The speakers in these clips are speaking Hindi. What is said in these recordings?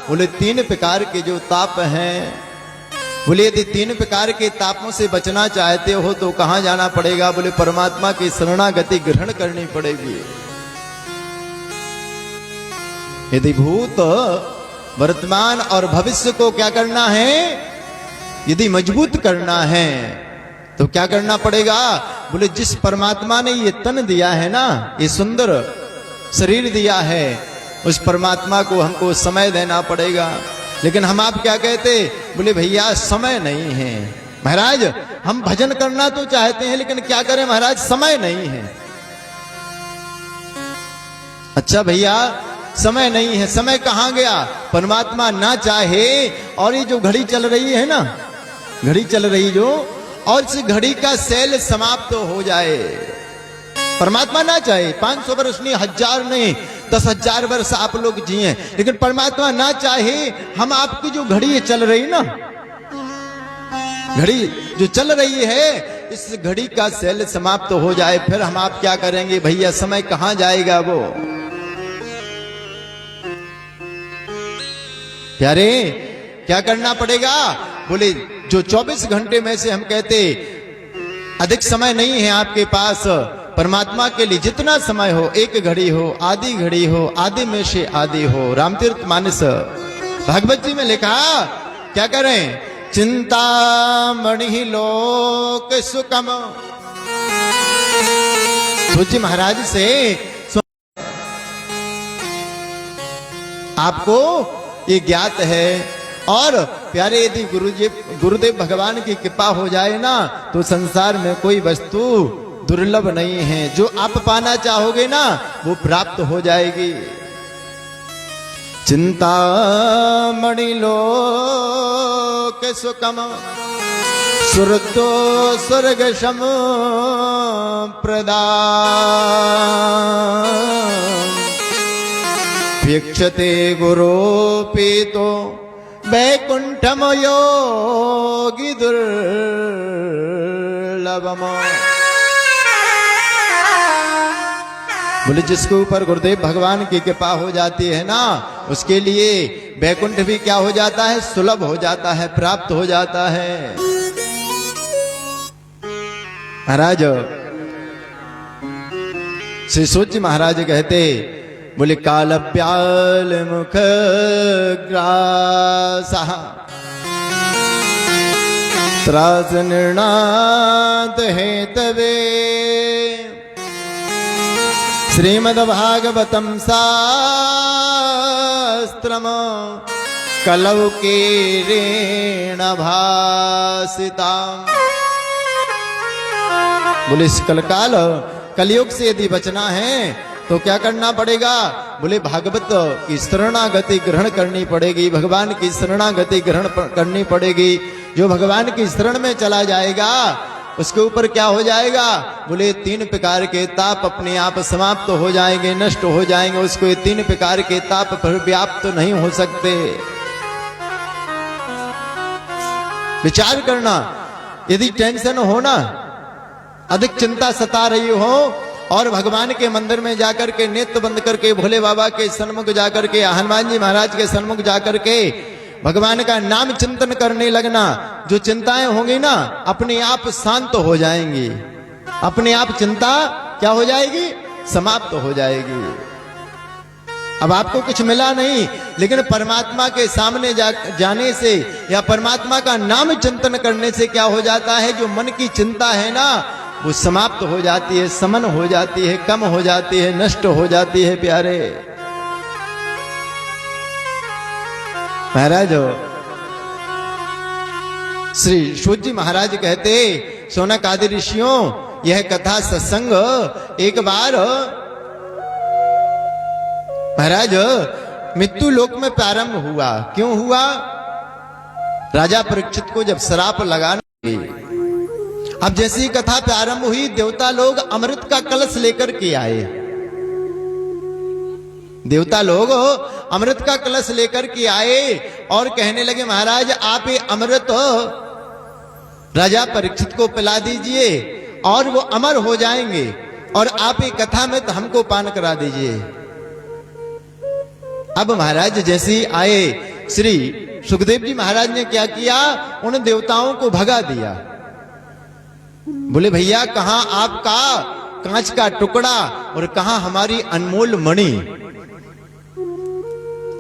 बोले 3 प्रकार के जो ताप हैं, बोले यदि 3 प्रकार के तापों से बचना चाहते हो तो कहां जाना पड़ेगा? बोले परमात्मा की शरणागति ग्रहण करनी पड़ेगी। यदि भूत वर्तमान और भविष्य को क्या करना है, यदि मजबूत करना है तो क्या करना पड़ेगा? बोले जिस परमात्मा ने ये तन दिया है ना, ये सुंदर शरीर दिया है, उस परमात्मा को हमको समय देना पड़ेगा। लेकिन हम आप क्या कहते? बोले भैया समय नहीं है महाराज, हम भजन करना तो चाहते हैं लेकिन क्या करें महाराज, समय नहीं है। अच्छा भैया समय नहीं है, समय कहां गया? परमात्मा ना चाहे और ये जो घड़ी चल रही है ना, घड़ी चल रही जो, और इस घड़ी का सेल समाप्त हो जाए, परमात्मा ना चाहे। 500 वर्ष नहीं, 1000 नहीं, 10,000 वर्ष आप लोग जिए, लेकिन परमात्मा ना चाहे हम आपकी जो घड़ी चल रही ना, घड़ी जो चल रही है, इस घड़ी का सेल समाप्त हो जाए, फिर हम आप क्या करेंगे भैया? समय कहां जाएगा वो? प्यारे क्या करना पड़ेगा? बोले जो 24 घंटे में से हम कहते अधिक समय नहीं है आपके पास, परमात्मा के लिए जितना समय हो, 1 घड़ी हो, आधी घड़ी हो, आधे में से आधी हो। रामतीर्थ मानस भागवत जी में लिखा, क्या करें? चिंता मणि लोक सुखम। सूची महाराज से आपको ये ज्ञात है। और प्यारे यदि गुरुदेव भगवान की कृपा हो जाए ना, तो संसार में कोई वस्तु दुर्लभ नहीं है। जो आप पाना चाहोगे ना, वो प्राप्त हो जाएगी। चिंता मणि लोक सुखम सुरतो स्वर्ग सम प्रदान वीक्षते गुरोपीतो वैकुंठम योगी दुर्लभम। बोले जिसके ऊपर गुरुदेव भगवान की कृपा हो जाती है ना, उसके लिए वैकुंठ भी क्या हो जाता है? सुलभ हो जाता है, प्राप्त हो जाता है। महाराज श्री सूर्य महाराज कहते, बोले काल प्याल मुख ग्रासा त्रास निर्णात हेतवे श्रीमद्भागवतम शास्त्रम कलौ कीरेण भासिता। बोले इस कलकाल कलयुग से यदि बचना है तो क्या करना पड़ेगा? बोले भागवत की शरणागति ग्रहण करनी पड़ेगी, भगवान की शरणागति ग्रहण करनी पड़ेगी। जो भगवान की शरण में चला जाएगा उसके ऊपर क्या हो जाएगा? बोले 3 प्रकार के ताप अपने आप समाप्त हो जाएंगे, नष्ट हो जाएंगे। उसको ये 3 प्रकार के ताप पर व्याप्त नहीं हो सकते। विचार करना, यदि टेंशन हो ना, अधिक चिंता सता रही हो, और भगवान के मंदिर में जाकर के नेत्र बंद करके भोले बाबा के सन्मुख जाकर के, हनुमान जी महाराज के सन्मुख जाकर के भगवान का नाम चिंतन करने लगना, जो चिंताएं होंगी ना अपने आप शांत हो जाएंगी, अपने आप चिंता क्या हो जाएगी? समाप्त हो जाएगी। अब आपको कुछ मिला नहीं, लेकिन परमात्मा के सामने जाने से या परमात्मा का नाम चिंतन करने से क्या हो जाता है? जो मन की चिंता है ना, वो समाप्त हो जाती है, समन हो जाती है, कम हो जाती है, नष्ट हो जाती है। प्यारे महाराज श्री सूर्य महाराज कहते, सोनक आदि ऋषियों, यह कथा सत्संग एक बार महाराज मृत्यु लोक में प्रारंभ हुआ। क्यों हुआ? राजा परीक्षित को जब श्राप लगाना, अब जैसी कथा प्रारंभ हुई, देवता लोग अमृत का कलश लेकर के आए। देवता लोग अमृत का कलश लेकर के आए और कहने लगे, महाराज आप ये अमृत राजा परीक्षित को पिला दीजिए और वो अमर हो जाएंगे, और आप ये कथा में तो हमको पान करा दीजिए। अब महाराज जैसे आए श्री सुखदेव जी महाराज ने क्या किया, उन देवताओं को भगा दिया। बोले भैया कहां आपका कांच का टुकड़ा और कहां हमारी अनमोल मणि।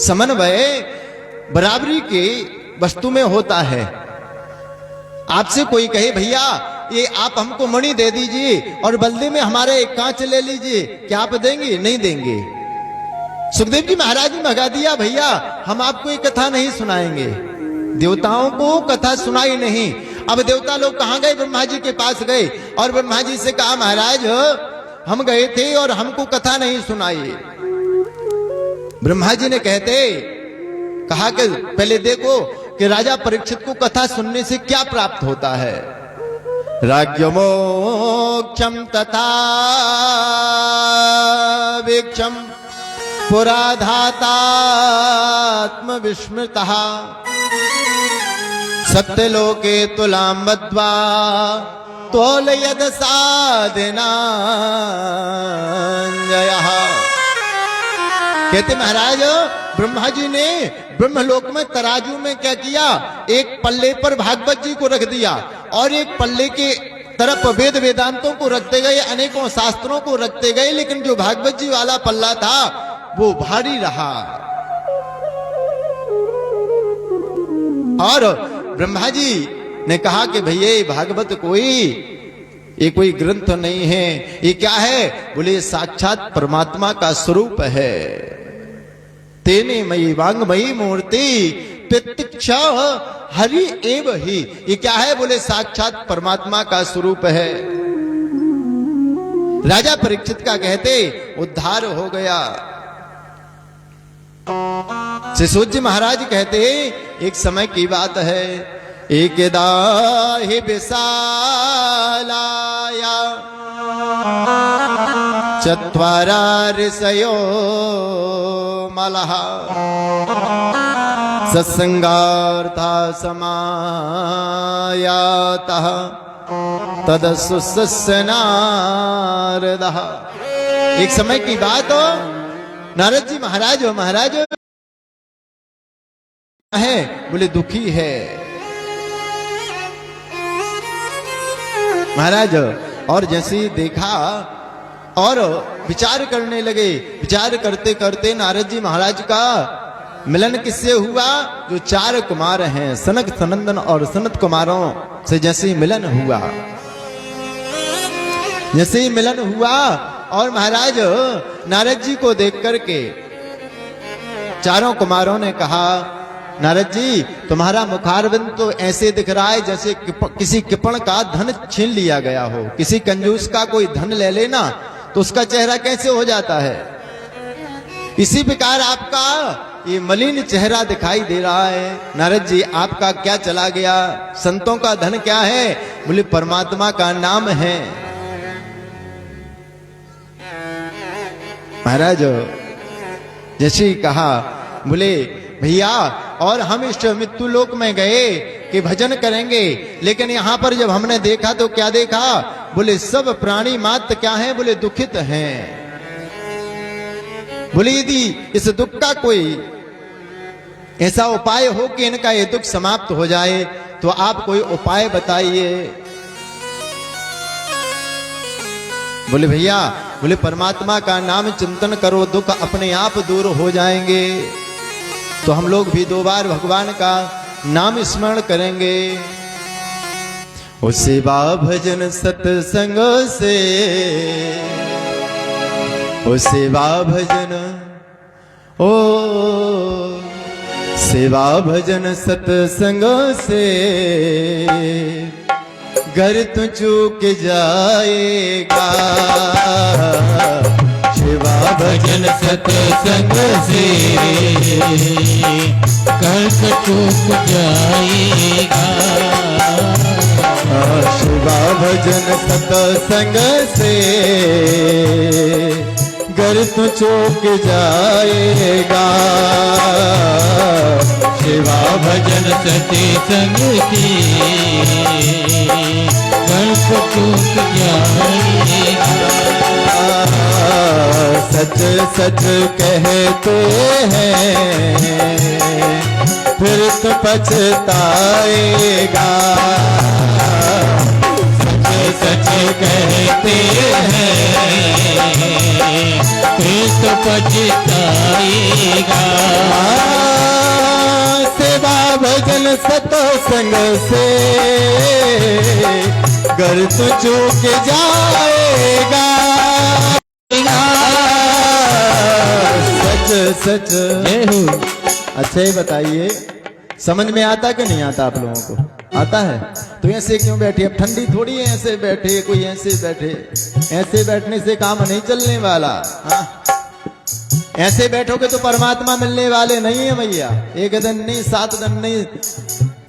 समन्वय बराबरी की वस्तु में होता है। आपसे कोई कहे भैया ये आप हमको मणि दे दीजिए और बदले में हमारे एक कांच ले लीजिए, क्या आप देंगे? नहीं देंगे। सुखदेव जी महाराज ने भगा दिया, भैया हम आपको ये कथा नहीं सुनाएंगे। देवताओं को कथा सुनाई नहीं। अब देवता लोग कहां गए? ब्रह्मा जी के पास गए और ब्रह्मा जी से कहा महाराज हम गए थे और हमको कथा नहीं सुनाई। ब्रह्मा जी ने कहा कि पहले देखो कि राजा परीक्षित को कथा सुनने से क्या प्राप्त होता है। राज्यमोक्षम तथा वीक्षम पुराधातात्म विस्मृतः सत्यलोके तुलां बद्ध्वा तोलयद साधनाञ्जयः। कहते महाराज ब्रह्मा जी ने ब्रह्मलोक में तराजू में क्या किया, एक पल्ले पर भागवत जी को रख दिया और एक पल्ले के तरफ वेद वेदांतों को रखते गए, अनेकों शास्त्रों को रखते गए, लेकिन जो भागवत जी वाला पल्ला था वो भारी रहा। और ब्रह्मा जी ने कहा कि भैया भागवत ये कोई ग्रंथ नहीं है, ये क्या है? बोले साक्षात परमात्मा का स्वरूप है। तेने मयि वांगमयी मूर्ति प्रत्यक्ष हरि एव ही। ये क्या है? बोले साक्षात परमात्मा का स्वरूप है। राजा परीक्षित का कहते उद्धार हो गया। शिशुद जी महाराज कहते एक समय की बात है, एकदा हि विशालाया चत्वारा ऋषयो मलः सत्संगार्था समायातः तदसुस्य नारदः। एक समय की बात हो, नारद जी महाराज है, बोले दुखी है महाराज। और जैसे ही देखा और विचार करने लगे, विचार करते करते नारद जी महाराज का मिलन किससे हुआ? जो 4 कुमार हैं, सनक सनंदन और सनत कुमारों से जैसे ही मिलन हुआ, जैसे ही मिलन हुआ और महाराज नारद जी को देख करके 4 कुमारों ने कहा नारद जी तुम्हारा मुखारविंद तो ऐसे दिख रहा है जैसे किसी कृपण का धन छीन लिया गया हो। किसी कंजूस का कोई धन ले लेना तो उसका चेहरा कैसे हो जाता है, इसी प्रकार आपका ये मलिन चेहरा दिखाई दे रहा है। नारद जी आपका क्या चला गया? संतों का धन क्या है? बोले परमात्मा का नाम है। महाराज जैसे ही कहा, बोले भैया और हम इष्ट मृत्यु लोक में गए कि भजन करेंगे, लेकिन यहां पर जब हमने देखा तो क्या देखा? बोले सब प्राणी मात्र क्या हैं? बोले दुखित हैं। बोले यदि इस दुख का कोई ऐसा उपाय हो कि इनका ये दुख समाप्त हो जाए तो आप कोई उपाय बताइए। बोले भैया, बोले परमात्मा का नाम चिंतन करो, दुख अपने आप दूर हो जाएंगे। तो हम लोग भी 2 बार भगवान का नाम स्मरण करेंगे। ओ सेवा भजन सत्संग से, ओ सेवा भजन, ओ सेवा भजन सत्संग से घर तू चूक जाएगा। सेवा भजन सत्संग से घर तू चूक जाएगा। सेवा भजन सत्संग से घर तू चूक जाएगा। सेवा भजन सत्संग की घर तू चूक जाएगा। सच सच कहते हैं फिर तो पछताएगा। सच सच कहते हैं फिर तो पछताएगा। सेवा भजन सत्संग से घर तो चूक जाएगा। सच सच। अच्छा ही बताइए, समझ में आता कि नहीं आता आप लोगों को? आता है तो ऐसे क्यों बैठे? अब ठंडी थोड़ी है ऐसे बैठे, कोई ऐसे बैठे। ऐसे बैठने से काम नहीं चलने वाला। हाँ, ऐसे बैठोगे तो परमात्मा मिलने वाले नहीं है भैया। एक दिन नहीं, 7 दिन नहीं,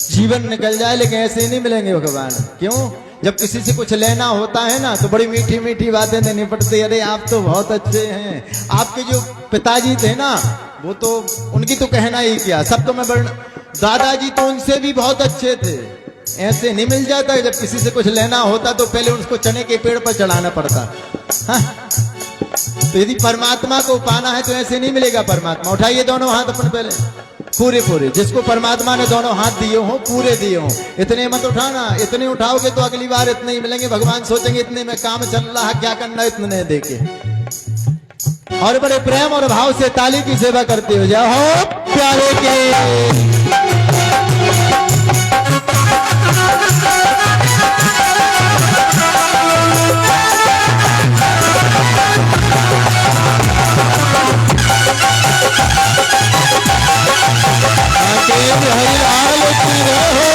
जीवन निकल जाए लेकिन ऐसे नहीं मिलेंगे भगवान। क्यों? जब किसी से कुछ लेना होता है ना तो बड़ी मीठी मीठी बातें देनी पड़ती है। अरे आप तो बहुत अच्छे हैं, आपके जो पिताजी थे ना वो तो, उनकी तो कहना ही क्या, सब तो मैं दादाजी तो उनसे भी बहुत अच्छे थे। ऐसे नहीं मिल जाता। जब किसी से कुछ लेना होता तो पहले उसको चने के पेड़ पर चढ़ाना पड़ता। हाँ? तो यदि परमात्मा को पाना है तो ऐसे नहीं मिलेगा परमात्मा। उठाइए दोनों हाथ अपन पहले, पूरे पूरे। जिसको परमात्मा ने दोनों हाथ दिए हो पूरे दिए हो। इतने मत उठाना, इतने उठाओगे तो अगली बार इतने ही मिलेंगे। भगवान सोचेंगे इतने में काम चल रहा है, क्या करना इतने देके। और बड़े प्रेम और भाव से ताली की सेवा करते हो जाओ प्यारे के। हरिलाल की रहो।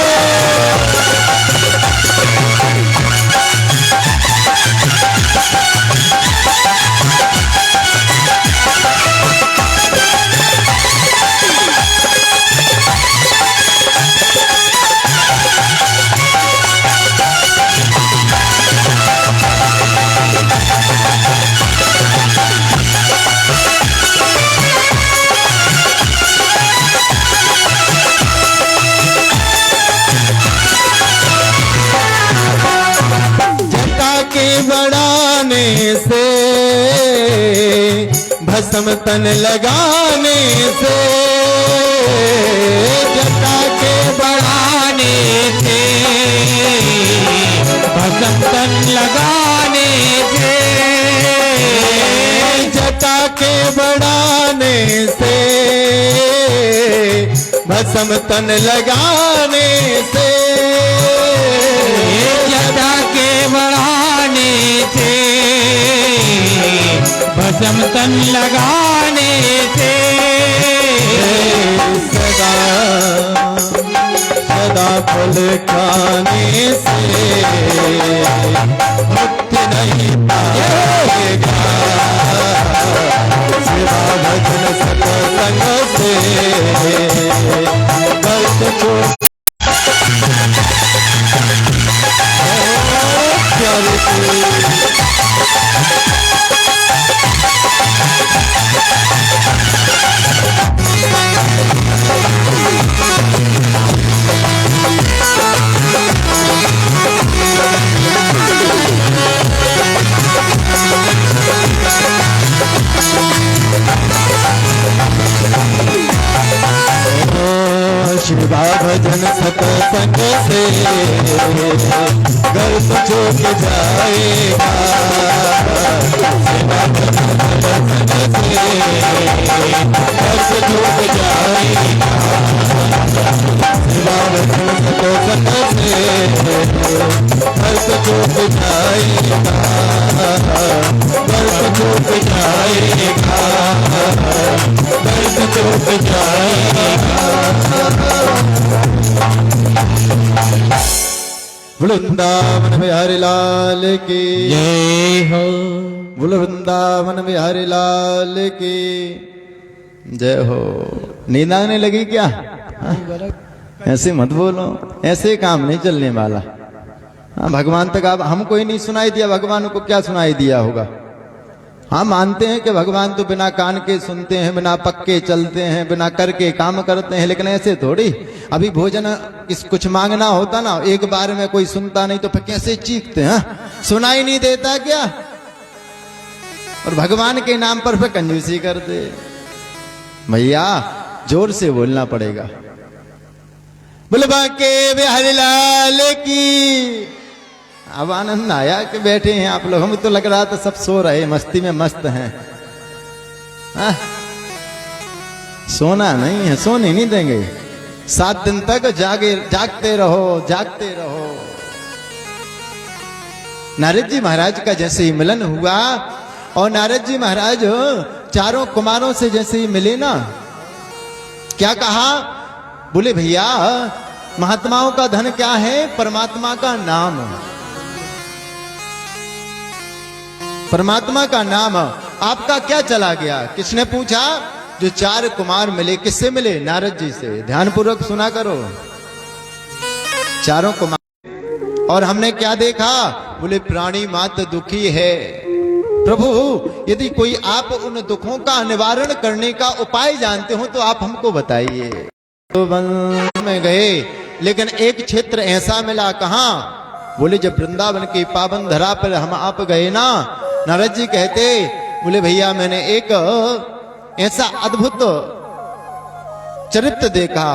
बढ़ाने से भस्म तन लगाने से, जटा के बढ़ाने से भस्म तन लगाने से, जटा के बढ़ाने से भस्म तन लगाने से, जटा के बढ़ाने से भस्म तन लगाने से, सदा सदा फल खाने से मुक्ति नहीं पाएगा। सेवा भजन सत्संग से गलत को प्यारे शिवा भजन सत्संग से घर तो चूक जाएगा। शिवा भजन सत्संग से घर तो चूक जाएगा। शिवा भजन सत्संग से घर तो चूक जाएगा। घर तो चूक जाएगा। घर तो चूक जाएगा। वृंदावन बिहारी लाल की जय हो। वृंदावन बिहारी लाल की जय हो। नींद आने लगी क्या? ऐसे मत बोलो, ऐसे काम नहीं चलने वाला। हाँ, भगवान तक आप हमको ही नहीं सुनाई दिया, भगवान को क्या सुनाई दिया होगा? हाँ, मानते हैं कि भगवान तो बिना कान के सुनते हैं, बिना पक्के चलते हैं, बिना करके काम करते हैं, लेकिन ऐसे थोड़ी। अभी भोजन इस कुछ मांगना होता ना, एक बार में कोई सुनता नहीं तो फिर कैसे चीखते हैं? सुनाई नहीं देता क्या? और भगवान के नाम पर फिर कंजूसी करते। भैया जोर से बोलना पड़ेगा। बोले बांके बिहारी लाल की। अब आनंद आया कि बैठे हैं आप लोग, हम तो लग रहा था सब सो रहे, मस्ती में मस्त हैं। हाँ? सोना नहीं है, सोने नहीं देंगे। 7 दिन तक जागते रहो, जागते रहो। नारद जी महाराज का जैसे ही मिलन हुआ और नारद जी महाराज चारों कुमारों से जैसे ही मिले ना, क्या कहा? बोले भैया महात्माओं का धन क्या है? परमात्मा का नाम। परमात्मा का नाम। आपका क्या चला गया? किसने पूछा? जो 4 कुमार मिले। किससे मिले? नारद जी से। ध्यान पूर्वक सुना करो। चारों कुमार। और हमने क्या देखा? बोले प्राणी मात्र दुखी है। प्रभु यदि कोई आप उन दुखों का निवारण करने का उपाय जानते हो तो आप हमको बताइए। तो वन में गए, लेकिन एक क्षेत्र ऐसा मिला। कहां? बोले जब वृंदावन की पावन धरा पर हम आप गए ना, नारद जी कहते, बोले भैया मैंने एक ऐसा अद्भुत चरित्र देखा।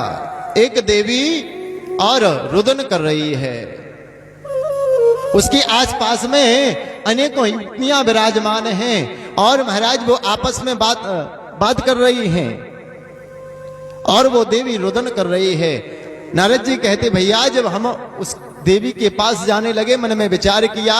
एक देवी और रुदन कर रही है, उसके आसपास में अनेकों युवतियां विराजमान हैं और महाराज वो आपस में बात कर रही हैं और वो देवी रुदन कर रही है। नारद जी कहते भैया जब हम उस देवी के पास जाने लगे, मन में विचार किया